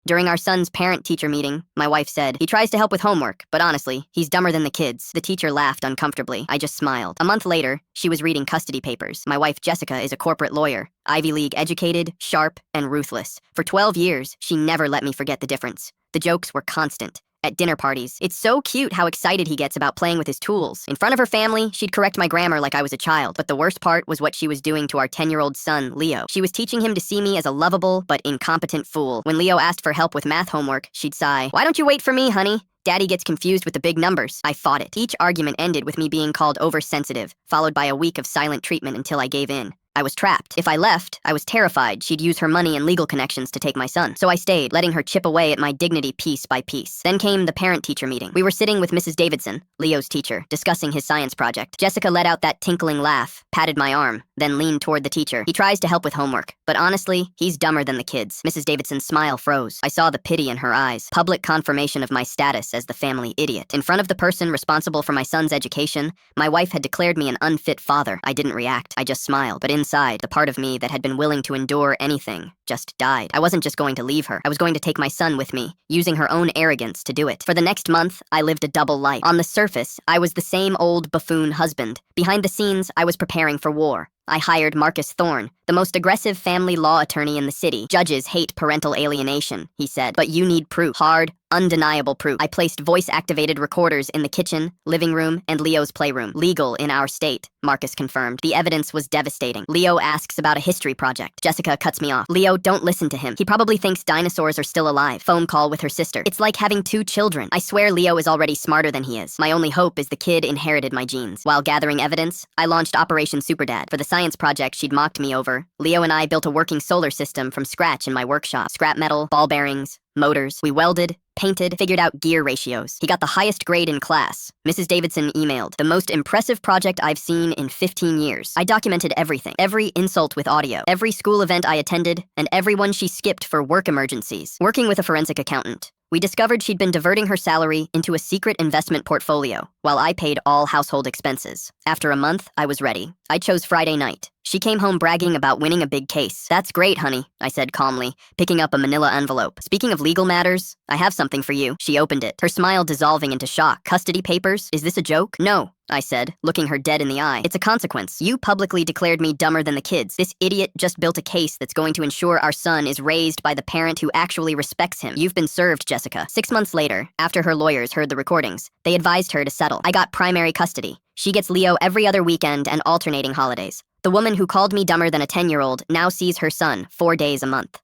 During our son's parent-teacher meeting, my wife said, "He tries to help with homework, but honestly, he's dumber than the kids." The teacher laughed uncomfortably. I just smiled. A month later, she was reading custody papers. My wife, Jessica, is a corporate lawyer, Ivy League educated, sharp, and ruthless. For 12 years, she never let me forget the difference. The jokes were constant. At dinner parties, it's so cute how excited he gets about playing with his tools. In front of her family, she'd correct my grammar like I was a child. But the worst part was what she was doing to our 10-year-old son, Leo. She was teaching him to see me as a lovable but incompetent fool. When Leo asked for help with math homework, she'd sigh, "Why don't you wait for me, honey? Daddy gets confused with the big numbers." I fought it. Each argument ended with me being called oversensitive, followed by a week of silent treatment until I gave in. I was trapped. If I left, I was terrified she'd use her money and legal connections to take my son. So I stayed, letting her chip away at my dignity piece by piece. Then came the parent-teacher meeting. We were sitting with Mrs. Davidson, Leo's teacher, discussing his science project. Jessica let out that tinkling laugh, patted my arm, then leaned toward the teacher. "He tries to help with homework, but honestly, he's dumber than the kids." Mrs. Davidson's smile froze. I saw the pity in her eyes. Public confirmation of my status as the family idiot. In front of the person responsible for my son's education, my wife had declared me an unfit father. I didn't react. I just smiled. But inside, the part of me that had been willing to endure anything just died. I wasn't just going to leave her. I was going to take my son with me, using her own arrogance to do it. For the next month, I lived a double life. On the surface, I was the same old buffoon husband. Behind the scenes, I was preparing for war. I hired Marcus Thorne, the most aggressive family law attorney in the city. "Judges hate parental alienation," he said, "but you need proof. Hard, undeniable proof." I placed voice-activated recorders in the kitchen, living room, and Leo's playroom. "Legal in our state," Marcus confirmed. The evidence was devastating. Leo asks about a history project. Jessica cuts me off. "Leo, don't listen to him. He probably thinks dinosaurs are still alive." Phone call with her sister. "It's like having two children." I swear Leo is already smarter than he is. My only hope is the kid inherited my genes. While gathering evidence, I launched Operation Superdad. For the science project she'd mocked me over, Leo and I built a working solar system from scratch in my workshop. Scrap metal, ball bearings, motors. We welded, painted, figured out gear ratios. He got the highest grade in class. Mrs. Davidson emailed, "The most impressive project I've seen in 15 years. I documented everything, every insult with audio, every school event I attended, and everyone she skipped for work emergencies." Working with a forensic accountant, we discovered she'd been diverting her salary into a secret investment portfolio, while I paid all household expenses. After a month, I was ready. I chose Friday night. She came home bragging about winning a big case. "That's great, honey," I said calmly, picking up a manila envelope. "Speaking of legal matters, I have something for you." She opened it, her smile dissolving into shock. "Custody papers? Is this a joke?" "No," I said, looking her dead in the eye. "It's a consequence. You publicly declared me dumber than the kids. This idiot just built a case that's going to ensure our son is raised by the parent who actually respects him. You've been served, Jessica." 6 months later, after her lawyers heard the recordings, they advised her to settle. I got primary custody. She gets Leo every other weekend and alternating holidays. The woman who called me dumber than a 10-year-old now sees her son 4 days a month.